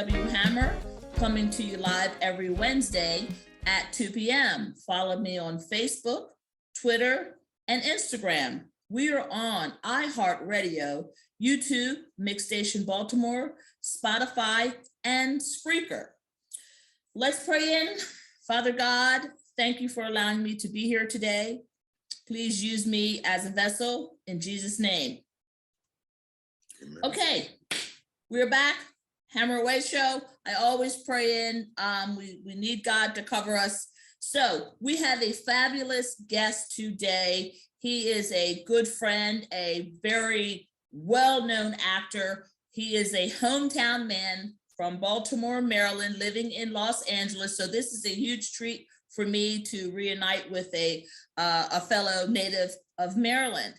W. Hammer, coming to you live every Wednesday at 2 p.m. Follow me on Facebook, Twitter, and Instagram. We are on iHeartRadio, YouTube, Mixstation Baltimore, Spotify, and Spreaker. Let's pray in. Father God, thank you for allowing me to be here today. Please use me as a vessel in Jesus' name. Amen. Okay, we're back. Hammer Away Show. I always pray in. We need God to cover us. So we have a fabulous guest today. He is a good friend, a very well-known actor. He is a hometown man from Baltimore, Maryland, living in Los Angeles. So this is a huge treat for me to reunite with a fellow native of Maryland.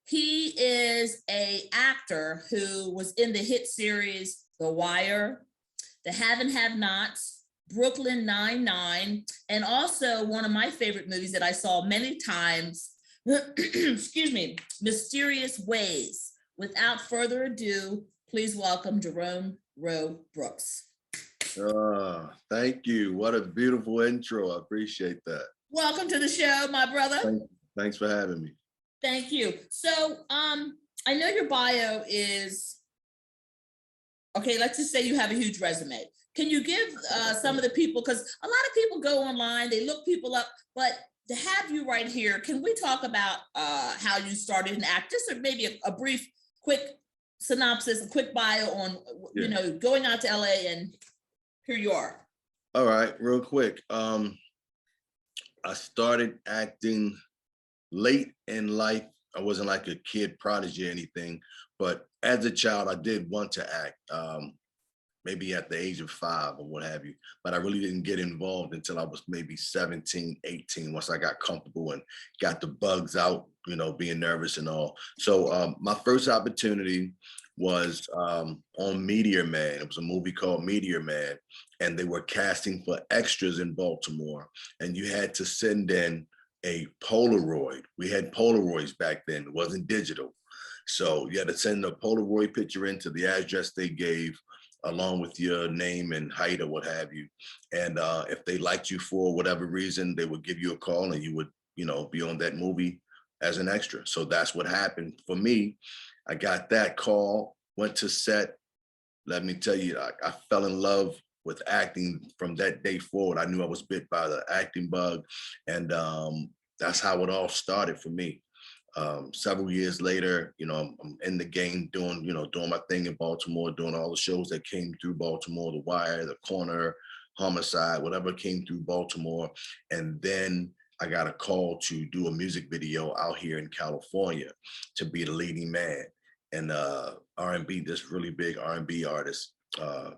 He is an actor who was in the hit series The Wire, The Have and Have Nots, Brooklyn Nine-Nine, and also one of my favorite movies that I saw many times, excuse me, Mysterious Ways. Without further ado, please welcome Jerome Ro Brooks. Thank you. What a beautiful intro. I appreciate that. Welcome to the show, my brother. Thanks for having me. Thank you. So I know your bio is, okay, let's just say you have a huge resume. Can you give some of the people, because a lot of people go online, they look people up, but to have you right here, can we talk about how you started in act, just or maybe a brief, quick synopsis, a quick bio on, you know, going out to LA and here you are. All right, real quick. I started acting late in life. I wasn't like a kid prodigy or anything, but as a child, I did want to act, maybe at the age of 5 or what have you, but I really didn't get involved until I was maybe 17, 18, once I got comfortable and got the bugs out, you know, being nervous and all. So my first opportunity was on Meteor Man. It was a movie called Meteor Man, and they were casting for extras in Baltimore, and you had to send in a Polaroid. We had Polaroids back then. It wasn't digital. So you had to send a Polaroid picture into the address they gave, along with your name and height or what have you. And if they liked you for whatever reason, they would give you a call and you would, you know, be on that movie as an extra. So that's what happened for me. I got that call, went to set. Let me tell you, I fell in love with acting from that day forward. I knew I was bit by the acting bug, and that's how it all started for me. Several years later, you know, I'm in the game doing my thing in Baltimore, doing all the shows that came through Baltimore, The Wire, The Corner, Homicide, whatever came through Baltimore. And then I got a call to do a music video out here in California to be the leading man in R&B, this really big R&B artist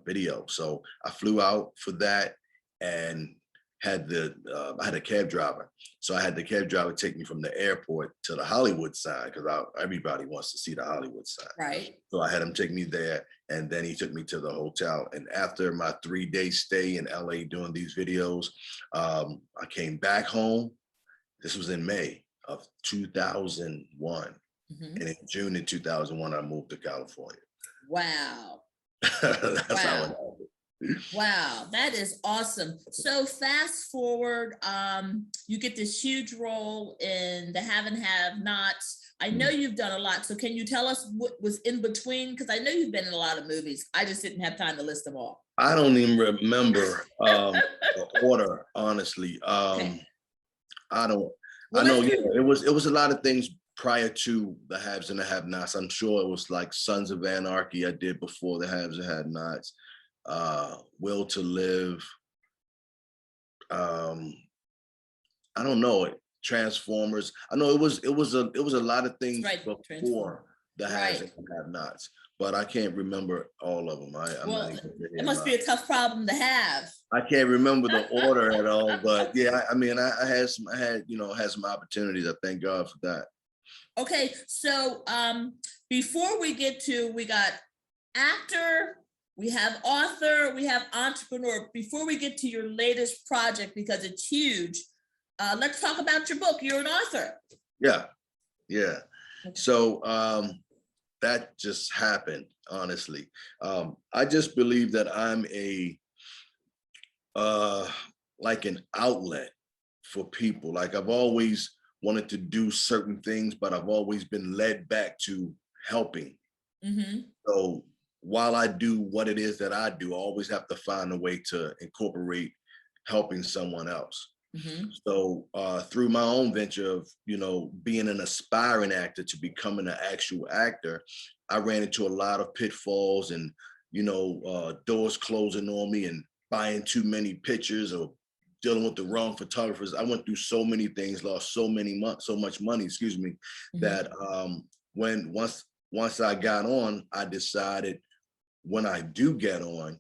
video. So I flew out for that and had I had a cab driver. So I had the cab driver take me from the airport to the Hollywood side, because everybody wants to see the Hollywood side. Right. So I had him take me there, and then he took me to the hotel. And after my 3-day stay in LA doing these videos, I came back home. This was in May of 2001. Mm-hmm. And in June of 2001, I moved to California. Wow. That's how it happened. Wow, that is awesome. So fast forward, you get this huge role in The Have and Have Nots. I know you've done a lot. So can you tell us what was in between? Because I know you've been in a lot of movies. I just didn't have time to list them all. I don't even remember the order, honestly. Okay. I know, it was a lot of things prior to The Haves and the Have Nots. I'm sure it was like Sons of Anarchy I did before The Haves and Have Nots. Will to Live. I don't know it. Transformers. I know it was a lot of things before The Haves and Have Nots, but I can't rember all of them. It must be a tough problem to have. I can't remember the order at all, but yeah, I mean, I had some opportunities. I thank God for that. Okay, so before we got actor, we have author, we have entrepreneur. Before we get to your latest project, because it's huge, let's talk about your book. You're an author. Yeah. Okay. So that just happened, honestly. I just believe that I'm uh, like an outlet for people. Like I've always wanted to do certain things, but I've always been led back to helping. Mm-hmm. So while I do what it is that I do, I always have to find a way to incorporate helping someone else. Mm-hmm. So through my own venture of, being an aspiring actor to becoming an actual actor, I ran into a lot of pitfalls and, doors closing on me and buying too many pictures or dealing with the wrong photographers. I went through so many things, lost so much money, excuse me, Mm-hmm. that when once I got on, I decided when I do get on,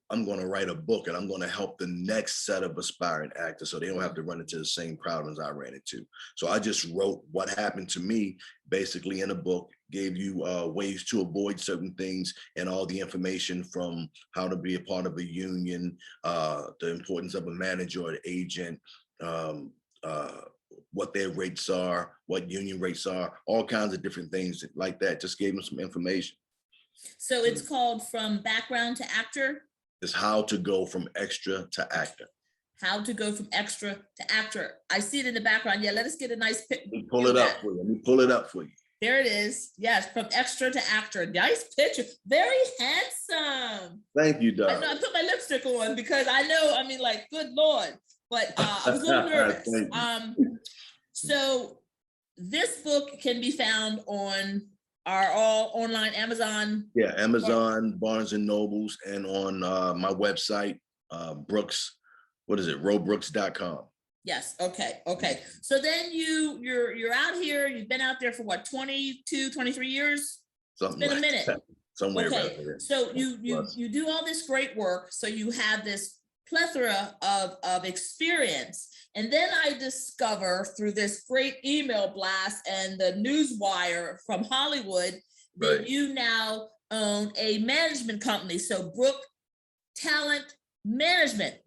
I'm going to write a book and I'm going to help the next set of aspiring actors so they don't have to run into the same problems I ran into. So I just wrote what happened to me basically in a book, gave you ways to avoid certain things and all the information from how to be a part of a union, the importance of a manager or an agent, um, what their rates are, what union rates are, all kinds of different things like that. Just gave them some information. So it's called From Background to Actor. Is how to go from extra to actor. How to go from extra to actor. I see it in the background. Yeah, let us get a nice Let me pull it up for you. Let me pull it up for you. There it is. Yes, from extra to actor. Nice picture. Very handsome. Thank you, I darling. know I put my lipstick on because I know, I mean, like, good Lord. But I was a little nervous. So this book can be found on our all online Amazon. Yeah, Amazon, Barnes and Nobles, and on my website, Brooks, what is it, robrooks.com. Yes. Okay. Okay. So then you're out here. You've been out there for what, 22, 23 years? Something It's been like a minute. that. Somewhere Okay. around there. So you do all this great work. So you have this plethora of experience. And then I discover through this great email blast and the news wire from Hollywood that Right. you now own a management company. So Brooks Talent Management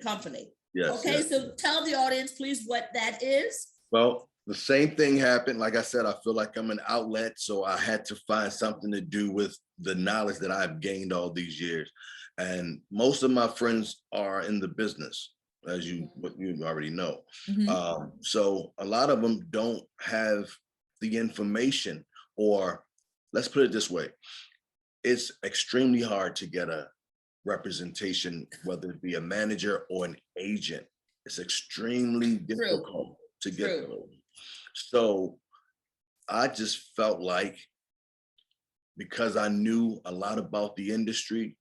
Company. Yes. Okay, yes. so tell the audience, please, what that is. Well, the same thing happened. Like I said, I feel like I'm an outlet, so I had to find something to do with the knowledge that I've gained all these years. And most of my friends are in the business, as you already know. Mm-hmm. So a lot of them don't have the information, or let's put it this way, it's extremely hard to get a representation, whether it be a manager or an agent. It's extremely difficult to get those. So I just felt like, because I knew a lot about the industry,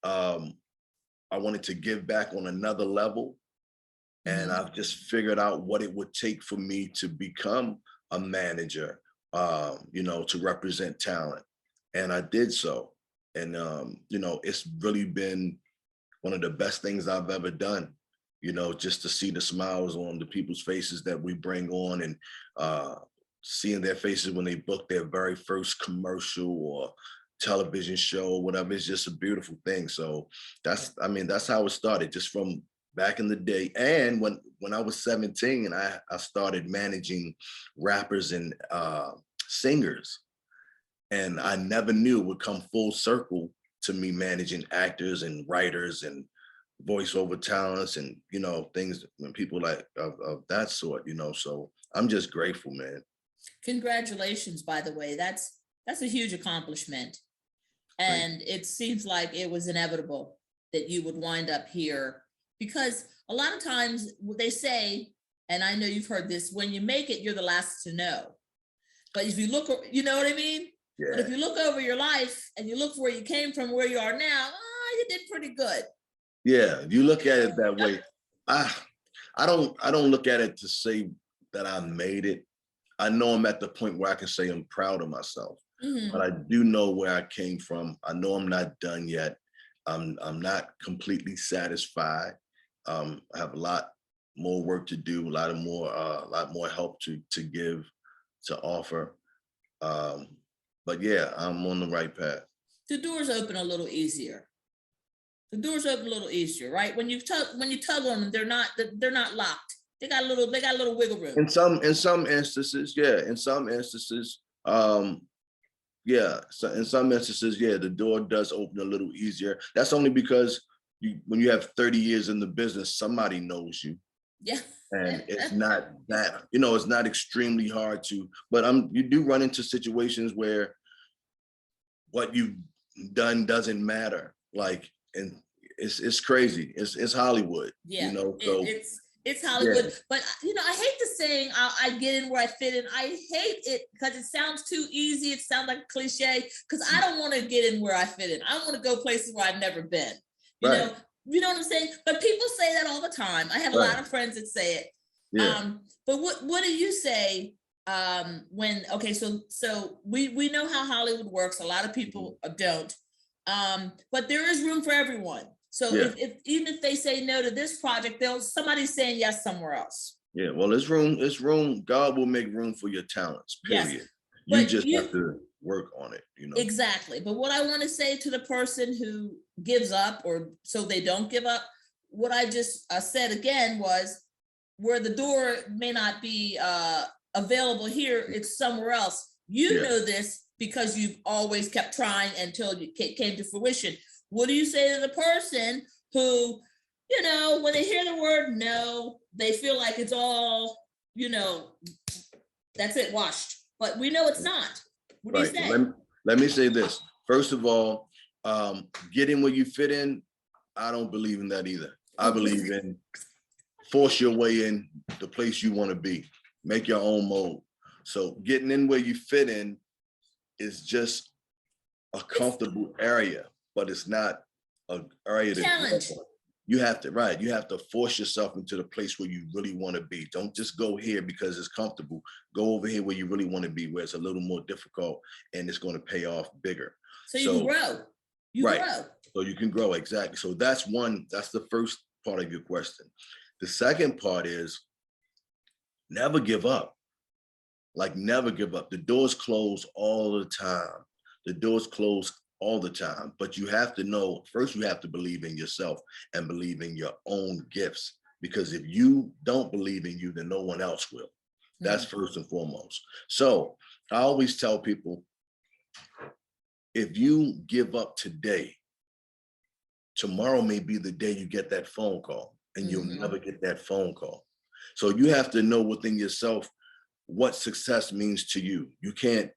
I wanted to give back on another level. And I've just figured out what it would take for me to become a manager, to represent talent. And I did so. And, it's really been one of the best things I've ever done, just to see the smiles on the people's faces that we bring on, and seeing their faces when they book their very first commercial or television show or whatever. It's just a beautiful thing. So that's how it started, just from back in the day. And when I was 17, I started managing rappers and singers. And I never knew it would come full circle to me managing actors and writers and voiceover talents and, things when people like of that sort, so I'm just grateful, man. Congratulations, by the way. That's a huge accomplishment. And it seems like it was inevitable that you would wind up here, because a lot of times they say, and I know you've heard this, when you make it, you're the last to know. But if you look, you know what I mean? Yeah. But if you look over your life and you look where you came from, where you are now, you did pretty good. Yeah, if you look at it that way, I don't look at it to say that I made it. I know I'm at the point where I can say I'm proud of myself, but I do know where I came from. I know I'm not done yet. I'm not completely satisfied. I have a lot more work to do, a lot more help to give, to offer. But yeah, I'm on the right path. The doors open a little easier. The doors open a little easier, right? When you tug on them, they're not locked. They got a little wiggle room. In some instances, yeah. In some instances, yeah. So in some instances, yeah, the door does open a little easier. That's only because when you have 30 years in the business, somebody knows you. Yeah. And it's not that, it's not extremely hard to, but you do run into situations where what you've done doesn't matter. Like, and it's crazy. It's Hollywood, Yeah, so it's Hollywood. yeah. But I hate the saying I get in where I fit in. I hate it because it sounds too easy. It sounds like a cliche because I don't want to get in where I fit in. I want to go places where I've never been. Right. You know what I'm saying? But people say that all the time. I have a lot of friends that say it. Yeah. But what do you say when, okay, so we know how Hollywood works. A lot of people don't. But there is room for everyone. So Yeah. if even if they say no to this project, somebody's saying yes somewhere else. Yeah, well, it's room. God will make room for your talents, period. Yes. You But just have to work on it, Exactly. But what I want to say to the person who gives up, or so they don't give up, what I just said again was, where the door may not be available here, it's somewhere else. You know this because you've always kept trying until you came to fruition. What do you say to the person who, when they hear the word no, they feel like it's all, that's it, washed. But we know it's not. What do you say? Let me say this. First of all, getting where you fit in, I don't believe in that either. I believe in force your way in the place you want to be. Make your own mold. So getting in where you fit in is just a comfortable area, but it's not an area to challenge. You have to force yourself into the place where you really want to be. Don't just go here because it's comfortable. Go over here where you really want to be, where it's a little more difficult and it's going to pay off bigger. So you can grow. Grow. So you can grow, exactly. So that's the first part of your question. The second part is never give up. Like, never give up. The doors close all the time. The doors close all the time. But you have to know, first you have to believe in yourself and believe in your own gifts. Because if you don't believe in you, then no one else will. That's first and foremost. So I always tell people, if you give up today, tomorrow may be the day you get that phone call, and you'll never get that phone call. So you have to know within yourself what success means to you. You can't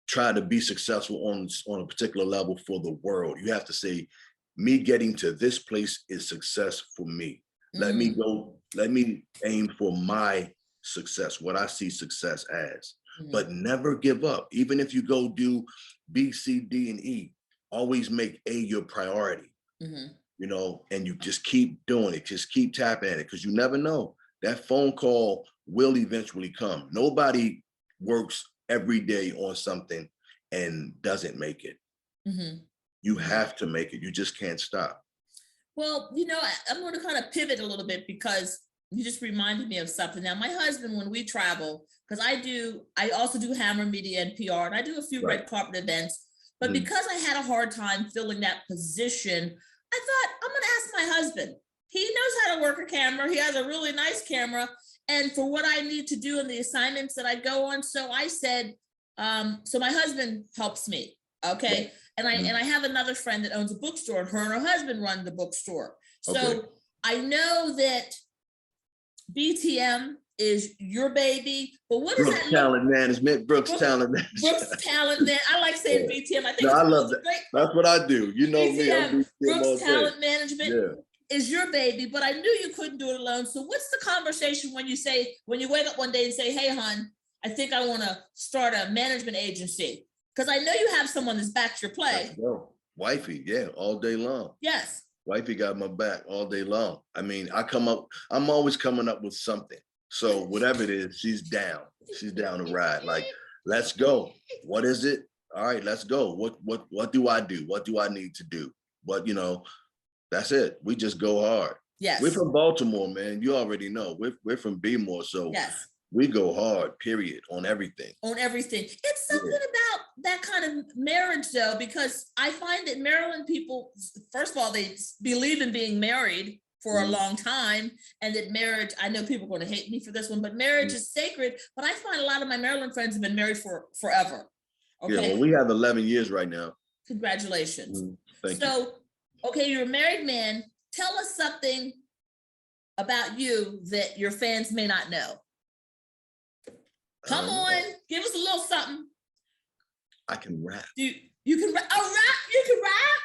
try to be successful on a particular level for the world. You have to say, me getting to this place is success for me. Let me aim for my success, what I see success as. But never give up. Even if you go do B, C, D, and E, always make A your priority. And you just keep doing it. Just keep tapping at it, because you never know. That phone call will eventually come. Nobody works every day on something and doesn't make it. You have to make it. You just can't stop. Well, I'm going to kind of pivot a little bit, because you just reminded me of something. Now, my husband, when we travel, because I also do Hammer Media and PR, and I do a few red carpet events, but because I had a hard time filling that position, I thought, I'm going to ask my husband. He knows how to work a camera. He has a really nice camera. And for what I need to do in the assignments that I go on. So I said, so my husband helps me. Okay. And I have another friend that owns a bookstore, and her and her husband run the bookstore. So I know that BTM is your baby, but what is that? Talent Management, Brooks Talent Management. Brooks Talent Man. I like saying BTM. I think I love that. That's what I do. You know BTM, me. Brooks Talent Management is your baby, but I knew you couldn't do it alone. So what's the conversation when you wake up one day and say, hey, hon, I think I want to start a management agency? Because I know you have someone that's backed your play. Wifey, all day long. Yes. Wifey got my back all day long. I mean, I'm always coming up with something. So whatever it is, she's down. She's down to ride. Like, let's go. What is it? All right, let's go. What do I do? What do I need to do? But that's it. We just go hard. Yes. We're from Baltimore, man. You already know. We're from B-more, so we go hard, period, on everything. On everything. It's something about that kind of marriage, though, because I find that Maryland people, first of all, they believe in being married for a long time, and that marriage, I know people are going to hate me for this one, but marriage is sacred. But I find a lot of my Maryland friends have been married for forever. Okay. Yeah, well, we have 11 years right now. Congratulations. Thank you. So, okay, you're a married man. Tell us something about you that your fans may not know. Come on, give us a little something. I can rap. You can rap. Oh, rap. You can rap.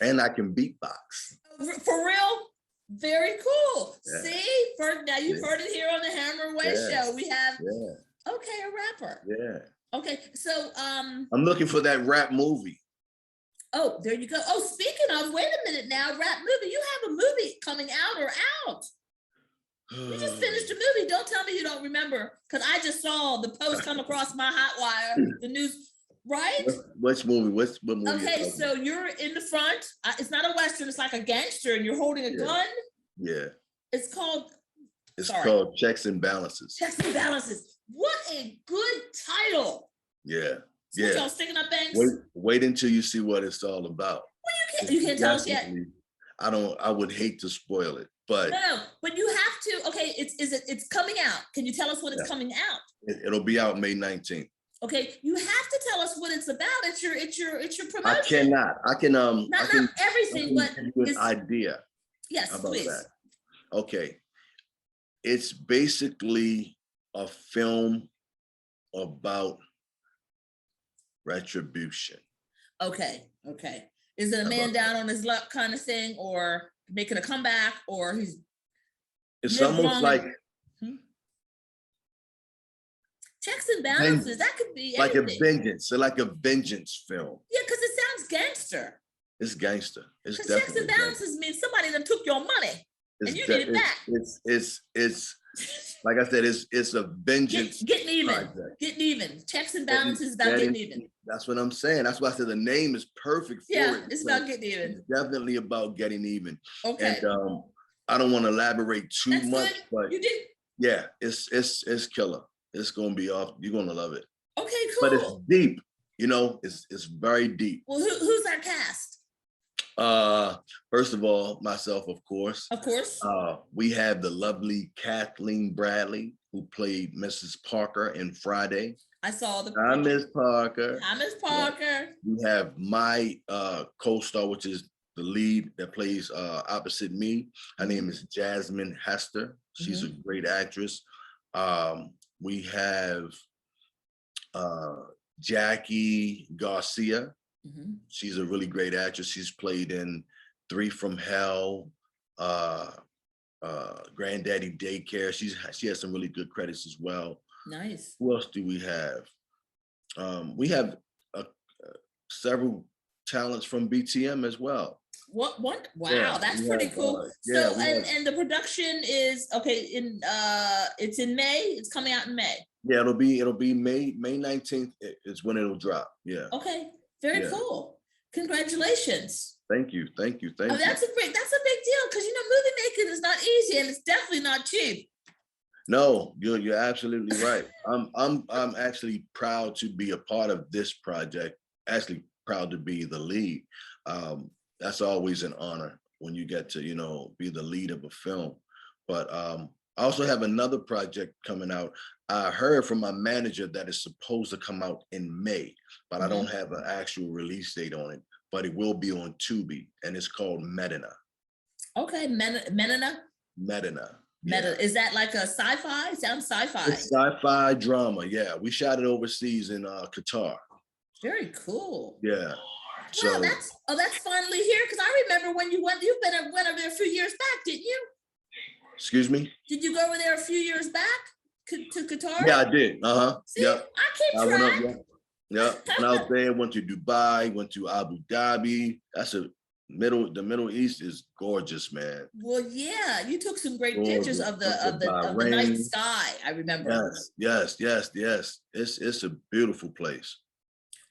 And I can beatbox. For real? Very cool. Yeah. See, now you've heard it here on the Hammer Way Show. We have a rapper. Yeah. Okay, so I'm looking for that rap movie. Oh, there you go. Oh, speaking of, wait a minute now, rap movie. You have a movie coming out or out? You just finished a movie. Don't tell me you don't remember, because I just saw the post come across my hot wire, the news. Right? Which movie? What movie? Okay, so you're in the front. It's not a Western. It's like a gangster, and you're holding a gun. Yeah. It's called Checks and Balances. Checks and Balances. What a good title. Yeah. So y'all sticking up banks? Wait until you see what it's all about. Well, you can't tell us yet. I would hate to spoil it, but no, but you have to. Okay, it's coming out. Can you tell us when it's coming out? It'll be out May 19th. Okay, you have to tell us what it's about. It's your promotion. I cannot. I can not everything, but an idea. Yes, How about please. that? Okay. It's basically a film about retribution. Okay. Is it a man down on his luck kind of thing, or making a comeback, or he's? It's almost like Checks and Balances. That could be like anything. like a vengeance film. Yeah, because it sounds gangster. It's gangster. It's definitely Checks and Balances means somebody that took your money and you need it back. It's like I said, it's a vengeance. Getting even. Project. Getting even. Checks and Balances is about getting even. That's what I'm saying. That's why I said the name is perfect for it. Yeah, it's about getting even. It's definitely about getting even. Okay. And I don't want to elaborate too much, good. but You did. Yeah, it's killer. It's gonna be off. You're gonna love it. Okay, cool. But it's deep. It's very deep. Well, who's our cast? First of all, myself, of course. Of course. We have the lovely Kathleen Bradley, who played Mrs. Parker in Friday. I saw the. Hi, Miss Parker. Hi, Miss Parker. Yeah. We have my co-star, which is the lead that plays opposite me. Her name is Jasmine Hester. She's a great actress. We have Jackie Garcia. She's a really great actress. She's played in 3 from Hell, Granddaddy Daycare. She has some really good credits as well. Nice. Who else do we have? We have several talents from BTM as well. What? Wow, that's pretty cool. So, and the production is it's in May. It's coming out in May. Yeah, it'll be May 19th is when it'll drop. Yeah. Okay. Very cool. Congratulations. Thank you. That's a big deal, because movie making is not easy, and it's definitely not cheap. No, you're absolutely right. I'm actually proud to be a part of this project. Actually proud to be the lead. That's always an honor when you get to be the lead of a film. But I also have another project coming out. I heard from my manager that it's supposed to come out in May, but I don't have an actual release date on it. But it will be on Tubi, and it's called Medina. Okay, Medina. Yeah. Is that like a sci-fi? It sounds sci-fi. It's sci-fi drama. Yeah, we shot it overseas in Qatar. Very cool. Yeah. Wow, that's finally here, because I remember when you've went over there a few years back, didn't you? Excuse me? Did you go over there a few years back to Qatar? Yeah, I did. See, yep. I keep track. Yeah. Went out there, went to Dubai, went to Abu Dhabi. The Middle East is gorgeous, man. Well, yeah, you took some great pictures of the night sky. I remember. Yes. It's a beautiful place.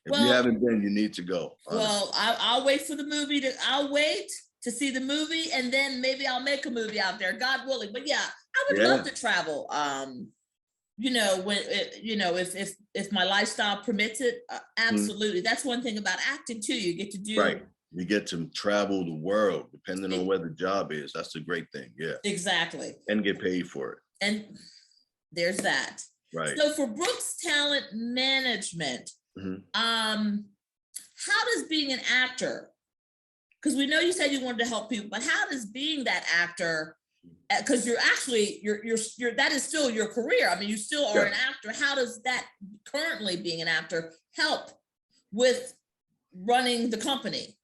If you haven't been, you need to go. Honestly. Well, I'll wait for the movie. I'll wait to see the movie, and then maybe I'll make a movie out there, God willing. But yeah, I would love to travel. If my lifestyle permits it, absolutely. That's one thing about acting too. You get to do You get to travel the world, depending on where the job is. That's a great thing. Yeah. Exactly. And get paid for it. And there's that. Right. So for Brooks Talent Management, how does being an actor, because we know you said you wanted to help people, but how does being that actor, because you're actually, you're that is still your career. I mean, you still are an actor. How does that currently being an actor help with running the company?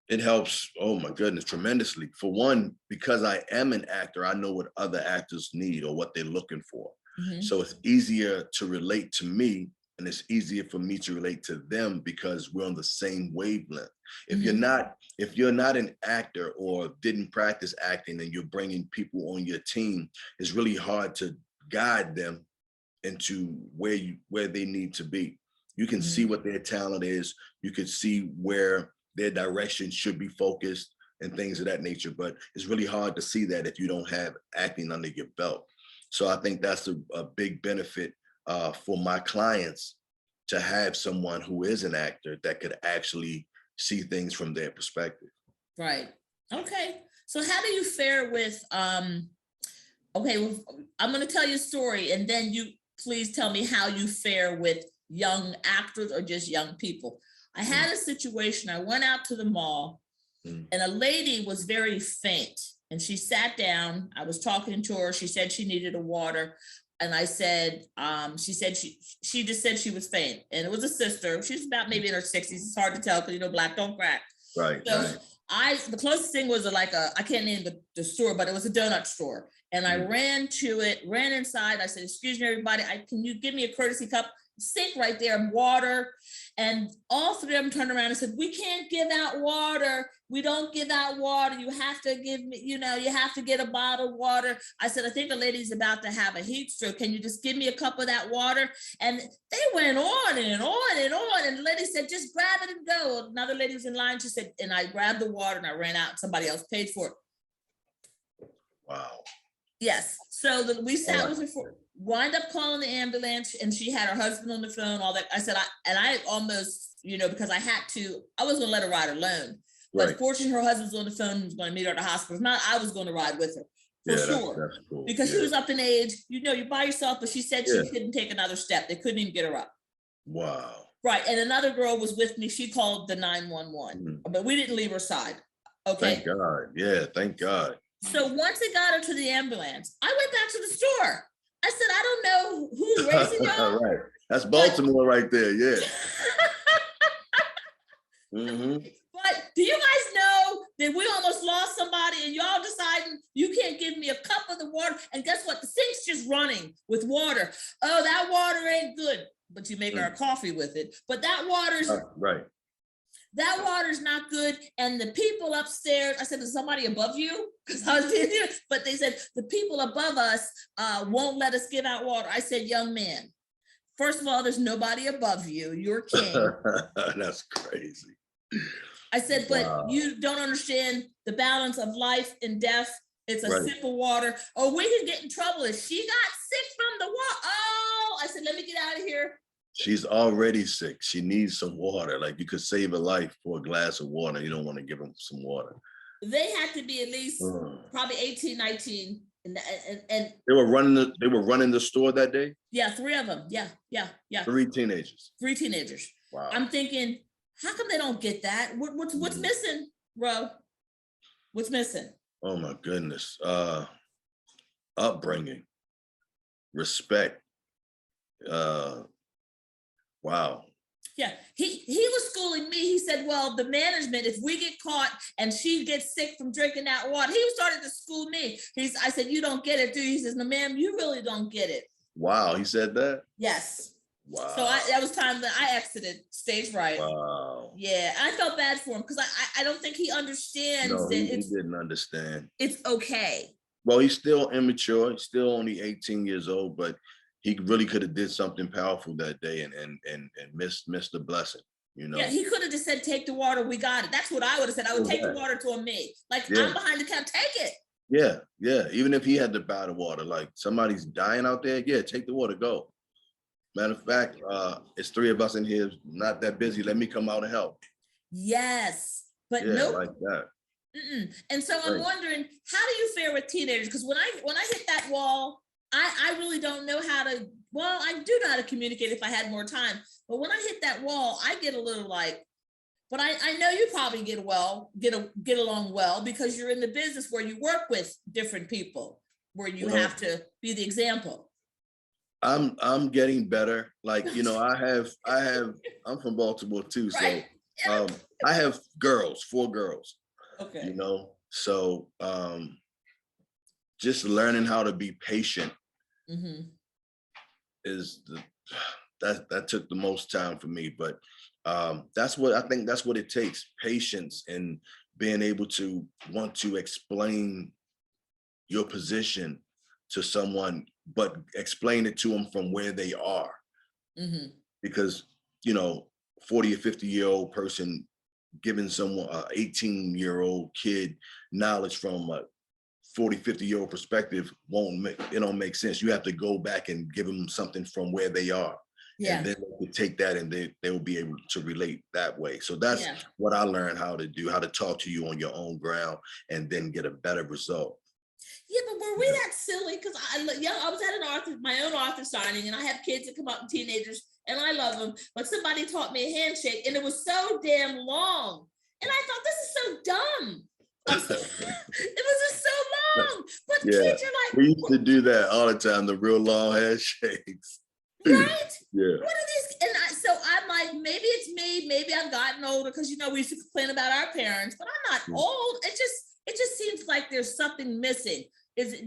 It helps, oh my goodness, tremendously. For one, because I am an actor, I know what other actors need or what they're looking for. So it's easier to relate to me, and it's easier for me to relate to them because we're on the same wavelength. If you're not an actor or didn't practice acting and you're bringing people on your team, it's really hard to guide them into where they need to be. You can see what their talent is. You can see where their direction should be focused and things of that nature. But it's really hard to see that if you don't have acting under your belt. So I think that's a big benefit for my clients, to have someone who is an actor that could actually see things from their perspective. Right. Okay. So how do you fare with, okay, well, I'm going to tell you a story and then you please tell me how you fare with young actors or just young people. I had a situation, I went out to the mall and a lady was very faint and she sat down. I was talking to her. She said she needed a water. And I said, she said she just said she was faint. And it was a sister. She was about maybe in her 60s. It's hard to tell because, you know, black don't crack. Right. So the closest thing was I can't name the store, but it was a donut store. And I ran to it, ran inside. I said, excuse me, everybody, can you give me a courtesy cup? Sink right there, water. And all three of them turned around and said, we can't give out water. We don't give out water. You have to give me, you have to get a bottle of water. I said, I think the lady's about to have a heat stroke. Can you just give me a cup of that water? And they went on and on and on. And the lady said, just grab it and go. Another lady was in line. She said, and I grabbed the water and I ran out. Somebody else paid for it. Wow. Yes. So we sat with her for, wind up calling the ambulance, and she had her husband on the phone, all that. I said, I almost, because I was going to let her ride alone. But fortunately, her husband's on the phone and was going to meet her at the hospital. If not, I was going to ride with her for sure. That's cool. Because she was up in age, you're by yourself, but she said she couldn't take another step. They couldn't even get her up. Wow. Right. And another girl was with me. She called the 911, but we didn't leave her side. Okay. Thank God. Yeah. Thank God. So once they got her to the ambulance, I went back to the store. I said, I don't know who's raising y'all. Right. That's Baltimore right there. Yeah. But do you guys know that we almost lost somebody and y'all deciding you can't give me a cup of the water? And guess what? The sink's just running with water. Oh, that water ain't good. But you make our coffee with it. But that water's right. That water's not good. And the people upstairs, I said, is somebody above you? Because I was in here, but they said, the people above us won't let us give out water. I said, young man, first of all, there's nobody above you. You're king. That's crazy. I said, but you don't understand the balance of life and death. It's a sip of water. Oh, we can get in trouble if she got sick from the water. Oh, I said, let me get out of here. She's already sick. She needs some water. Like, you could save a life for a glass of water. You don't want to give them some water. They had to be at least probably 18, 19. And they were running the store that day? Yeah, three of them. Yeah. Three teenagers. Wow. I'm thinking, how come they don't get that? What's missing, Ro? What's missing? Oh my goodness. Upbringing, respect. Wow. Yeah, he was schooling me. He said, well, the management, if we get caught and she gets sick from drinking that water, he started to school me. I said, you don't get it, do you? He says, no, ma'am, you really don't get it. Wow, he said that? Yes. Wow. So that was time that I exited stage right. Wow. Yeah, I felt bad for him because I don't think he understands. No, he didn't understand. It's okay. Well, he's still immature. He's still only 18 years old, but he really could have did something powerful that day and missed the blessing, Yeah, he could have just said, take the water, we got it. That's what I would have said. I would take the water to me. Like, I'm behind the counter, take it. Yeah. Even if he had to buy the water, like somebody's dying out there, take the water, go. Matter of fact, it's three of us in here, not that busy. Let me come out and help. Yes. but Yeah, nope. like that. And so I'm Right. wondering, how do you fare with teenagers? Because when I hit that wall, I really don't know how to. Well, I do know how to communicate if I had more time, but when I hit that wall, I get a little like. But I know you probably get along well because you're in the business where you work with different people, where you Well, have to be the example. I'm getting better. Like, you know, I'm from Baltimore too. Right. So I have girls, 4 girls, Okay. you know. So just learning how to be patient Mm-hmm. is that took the most time for me. But that's what I think, that's what it takes, patience and being able to want to explain your position to someone, but explain it to them from where they are. Mm-hmm. Because, you know, 40 or 50-year-old person giving someone a 18-year-old kid knowledge from a 40, 50-year-old perspective it don't make sense. You have to go back and give them something from where they are. Yeah. And then they take that and they will be able to relate that way. So that's what I learned how to do, how to talk to you on your own ground and then get a better result. Yeah, but were we that silly? Because I was at my own author signing, and I have kids that come up, teenagers, and I love them. But somebody taught me a handshake, and it was so damn long, and I thought, this is so dumb. It was just so long. But kids are like, we used to do that all the time, the real long handshakes. Right? Yeah. What are these? And so I'm like, maybe it's me. Maybe I've gotten older because we used to complain about our parents, but I'm not old. It just seems like there's something missing. Is it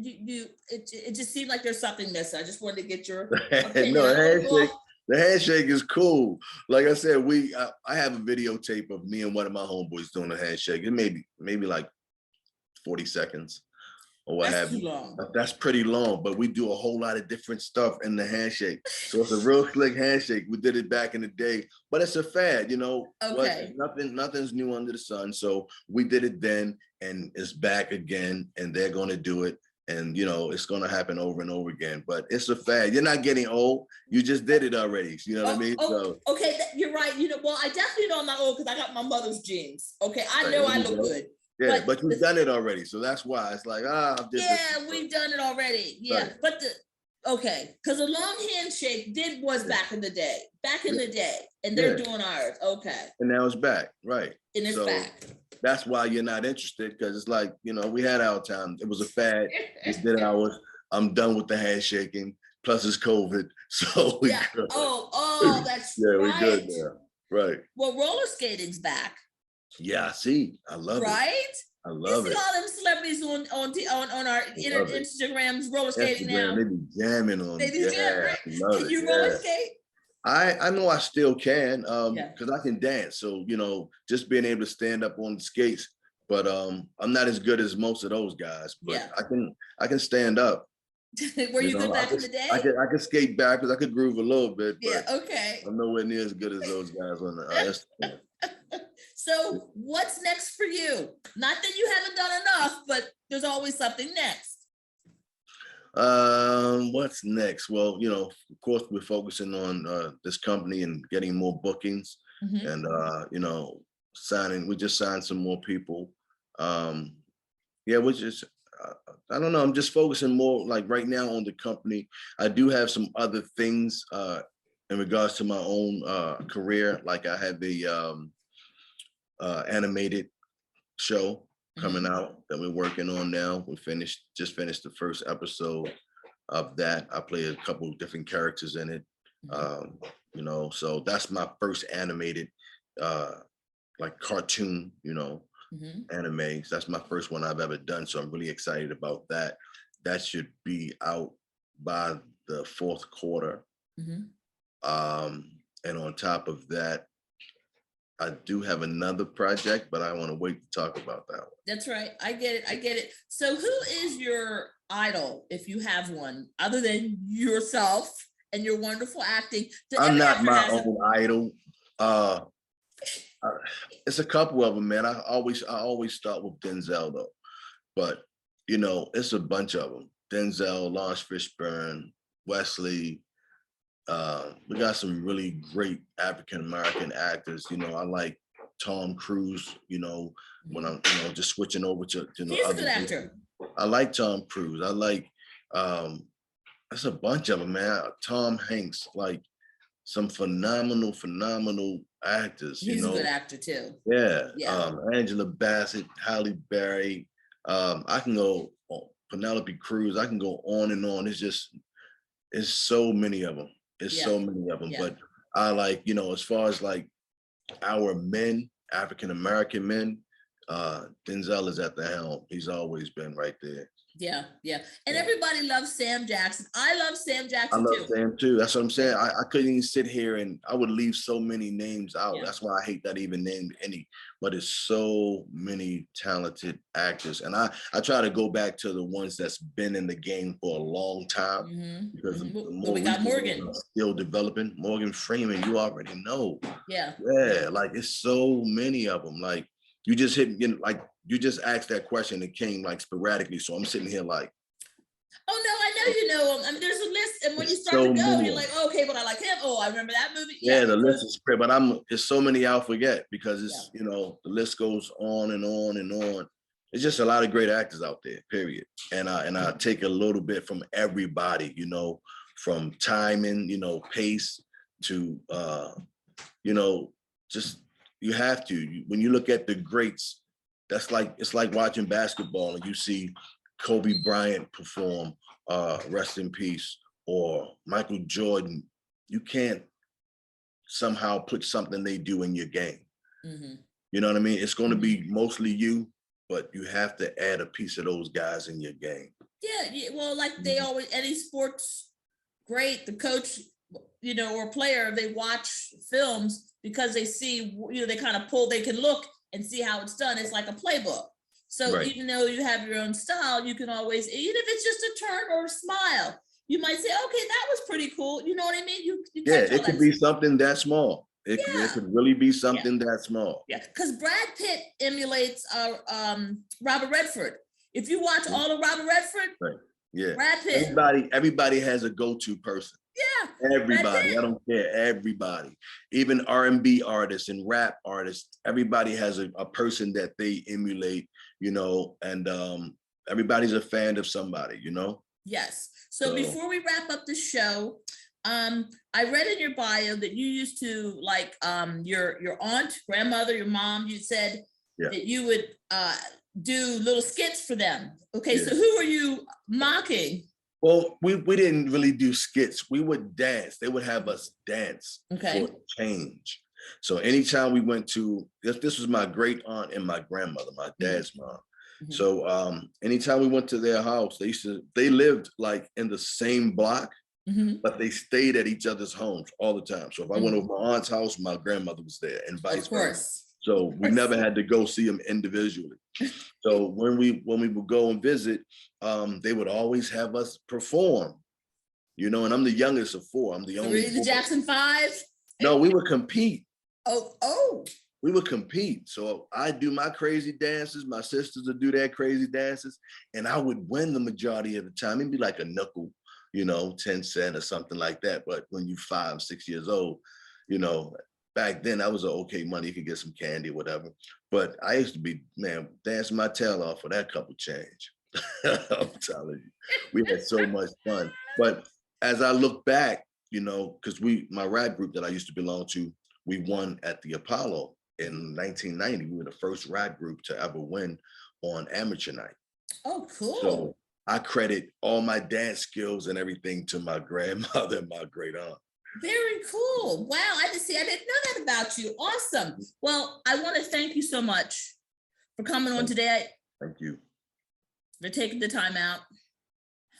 it just seems like there's something missing. I just wanted to get your opinion. No, the handshake is cool. Like I said, I have a videotape of me and one of my homeboys doing a handshake. It maybe like 40 seconds or what have you. That's pretty long, but we do a whole lot of different stuff in the handshake. So it's a real slick handshake. We did it back in the day, but it's a fad, you know. Okay. Nothing's new under the sun. So we did it then, and it's back again, and they're going to do it. And, you know, it's going to happen over and over again, but it's a fad. You're not getting old. You just did it already. You know what I mean? So, okay, you're right. Well, I definitely know I'm not old because I got my mother's genes. Okay, I know I look good. Yeah, but you've done it already. So that's why it's like, we've done it already. Yeah, right. But okay, because a long handshake was back in the day. And they're doing ours. Okay. And now it's back, right. And it's back. That's why you're not interested, because it's like, you know, we had our time. It was a fad. We did ours. I'm done with the handshaking. Plus it's COVID. So we good. Oh, that's right. We good now. Right. Well, roller skating's back. Yeah, see, I love it. Right? I love it. You see all them celebrities on our Instagrams roller skating now. They be jamming on. They be jamming, right? Can you roller skate? I know I still can, because I can dance. So, you know, just being able to stand up on the skates, but I'm not as good as most of those guys, but I can stand up. Were you good back in the day? I could skate backwards. I could groove a little bit, but okay. I'm nowhere near as good as those guys on the Instagram. So what's next for you? Not that you haven't done enough, but there's always something next. What's next? Well, you know, of course, we're focusing on this company and getting more bookings, and you know, we just signed some more people. Which is I don't know. I'm just focusing more like right now on the company. I do have some other things in regards to my own career. Like I have the animated show coming out that we're working on now. We just finished the first episode of that. I play a couple of different characters in it. You know, so that's my first animated like cartoon, you know, anime. So that's my first one I've ever done. So I'm really excited about that. That should be out by the fourth quarter. And on top of that, I do have another project, but I want to wait to talk about that one. That's right. I get it. So who is your idol, if you have one, other than yourself and your wonderful acting? I'm not my own idol. It's a couple of them, man. I always start with Denzel though, but you know, it's a bunch of them. Denzel, Lawrence Fishburne, Wesley. We got some really great African American actors. You know, I like Tom Cruise, when I'm, just switching over to He's a other good actor. I like Tom Cruise. I like that's a bunch of them, man. Tom Hanks, like some phenomenal actors, He's a good actor too. Yeah. Yeah. Angela Bassett, Halle Berry. I can go Penelope Cruz. I can go on and on. It's so many of them. It's so many of them. Yeah. But I like, as far as like our men, African American men, Denzel is at the helm. He's always been right there. Yeah. And everybody loves Sam Jackson. I love Sam Jackson I too. love Sam too. That's what I'm saying. I couldn't even sit here and I would leave so many names out. Yeah. That's why I hate that I even named any, but it's so many talented actors. And I try to go back to the ones that's been in the game for a long time, because the more we got Morgan still developing. Morgan Freeman, you already know. Yeah. Like it's so many of them. Like you just like you just asked that question, it came like sporadically. So I'm sitting here like, oh no, I know you know him. I mean, there's a list, and when you start so to go, you're like, oh, okay, but I like him. Oh, I remember that movie. Yeah, the list is great, but there's so many I'll forget because it's the list goes on and on and on. It's just a lot of great actors out there, period. And I take a little bit from everybody, from timing, pace to just you have to. When you look at the greats, it's like watching basketball and you see Kobe Bryant perform, rest in peace, or Michael Jordan. You can't somehow put something they do in your game. You know what I mean? It's going to be mostly you, but you have to add a piece of those guys in your game. Yeah, well, like they always, any sports great, the coach, or player, they watch films because they see, they kind of they can look and see how it's done. It's like a playbook. So even though you have your own style, you can always, even if it's just a turn or a smile, you might say, okay, that was pretty cool. You know what I mean? You it could be something that small. It could really be something that small. Yeah, because Brad Pitt emulates Robert Redford. If you watch all of Robert Redford, Brad Pitt. Everybody has a go-to person. Yeah. Everybody, I don't care, everybody. Even R&B artists and rap artists, everybody has a person that they emulate, and everybody's a fan of somebody, Yes. So before we wrap up the show, I read in your bio that you used to like your aunt, grandmother, your mom, you said that you would do little skits for them. Okay, so who are you mocking? Well, we didn't really do skits. We would dance. They would have us dance for change. So anytime we went to, this was my great aunt and my grandmother, my dad's mom. So anytime we went to their house, they lived like in the same block, but they stayed at each other's homes all the time. So if I went over my aunt's house, my grandmother was there and vice versa. So we never had to go see them individually. So when we would go and visit, they would always have us perform, and I'm the youngest of four. I'm the only. The Jackson 5? No, we would compete. Oh. We would compete. So I do my crazy dances. My sisters would do their crazy dances, and I would win the majority of the time. It'd be like a nickel, 10 cents or something like that. But when you're 5, 6 years old, back then that was okay money. You could get some candy or whatever. But I used to be, dancing my tail off for that couple change. I'm telling you, we had so much fun. But as I look back, because my rap group that I used to belong to, we won at the Apollo in 1990. We were the first rap group to ever win on amateur night. Oh, cool. So I credit all my dance skills and everything to my grandmother and my great aunt. Very cool. Wow, I didn't know that about you. Awesome. Well, I want to thank you so much for coming on today. Thank you. For taking the time out.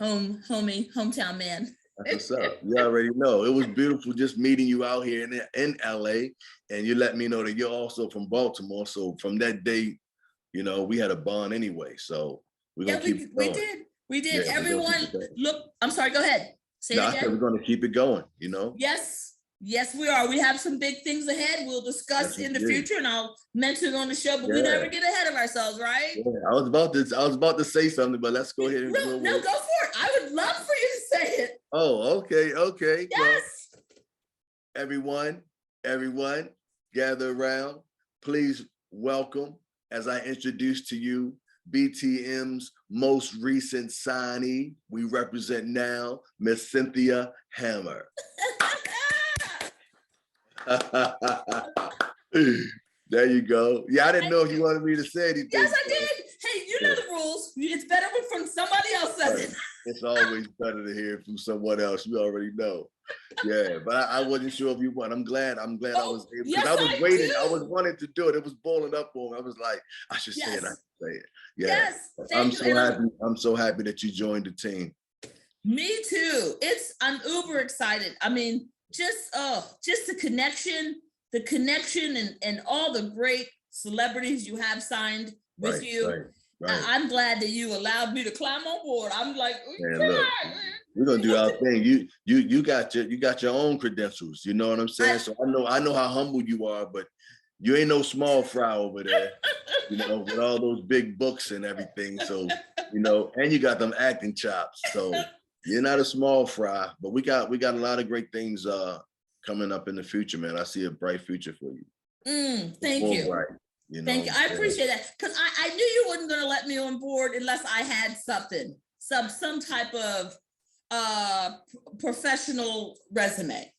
Hometown man. That's what's up. You already know. It was beautiful just meeting you out here in LA, and you let me know that you're also from Baltimore. So from that day, we had a bond anyway. So we're gonna keep it going. We did. Yeah, everyone, look. I'm sorry. Go ahead. Say it again. I said we're gonna keep it going. Yes, we are. We have some big things ahead. We'll discuss in the future, and I'll mention it on the show. But we never get ahead of ourselves, right? Yeah, I was about to say something, but let's go ahead and no, go for it. I would love for you to say it. Oh, okay. Yes. Well, everyone, gather around. please welcome, as I introduce to you, BTM's most recent signee. We represent now Miss Cynthia Hammer. There you go. Yeah, I didn't know if you wanted me to say anything. Yes, I did. Hey, you know the rules. It's better when somebody else says it. It's always better to hear from someone else. You already know. Yeah, but I wasn't sure if you want. I'm glad I was able, because I was waiting. I was wanting to do it. It was boiling up for me. I was like, I should say it. I should say it. Yeah. Yes. I'm so happy. I'm so happy that you joined the team. Me too. I'm uber excited. I mean, just the connection and all the great celebrities you have signed with you. Right. I'm glad that you allowed me to climb on board. I'm like, look, we're gonna do our thing. You got your own credentials. You know what I'm saying? So I know how humble you are, but you ain't no small fry over there. You know, with all those big books and everything. So and you got them acting chops. So you're not a small fry, but we got a lot of great things coming up in the future, man. I see a bright future for you. Thank you. Bright. Thank you. I appreciate that, because I knew you wasn't going to let me on board unless I had something, some type of professional resume,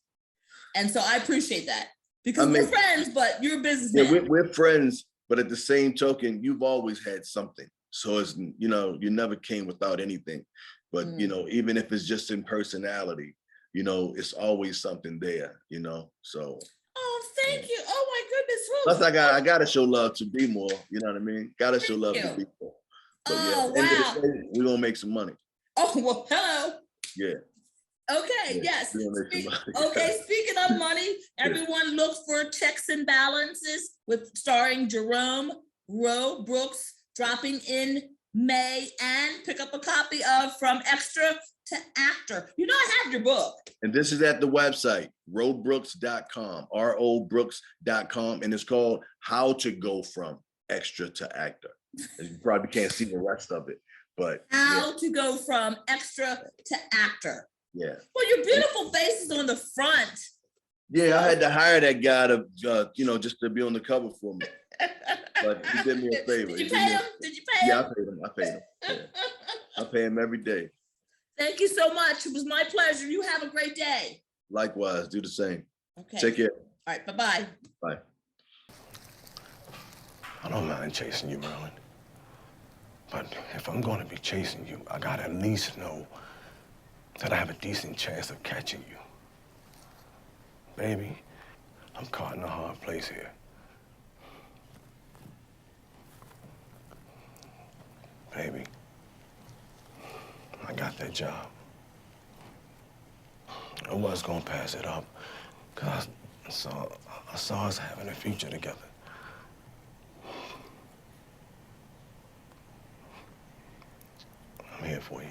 and so I appreciate that, because we're friends, but you're a businessman. Yeah, we're friends, but at the same token, you've always had something. So it's you never came without anything, but even if it's just in personality, it's always something there. So. Oh, thank you. Oh my goodness. Plus, I gotta show love to be more. You know what I mean? Gotta show love to be more. But wow. We're gonna make some money. Oh, well, hello. Yeah. Okay, yes. Speaking of money, everyone look for Checks and Balances starring Jerome Ro Brooks, dropping in May, and pick up a copy of From Extra to Actor. I have your book. And this is at the website, robrooks.com, robrooks.com, and it's called How to Go From Extra to Actor. And you probably can't see the rest of it, but How to Go From Extra to Actor. Yeah. Well, your beautiful face is on the front. Yeah, I had to hire that guy to, just to be on the cover for me. But he did me a favor. Did you pay him? Yeah, I paid him. Yeah. I pay him every day. Thank you so much. It was my pleasure. You have a great day. Likewise. Do the same. Okay. Take care. All right. Bye-bye. Bye. I don't mind chasing you, Merlin. But if I'm going to be chasing you, I got to at least know that I have a decent chance of catching you. Baby, I'm caught in a hard place here. Baby, I got that job. I was gonna pass it up, because I saw us having a future together. I'm here for you.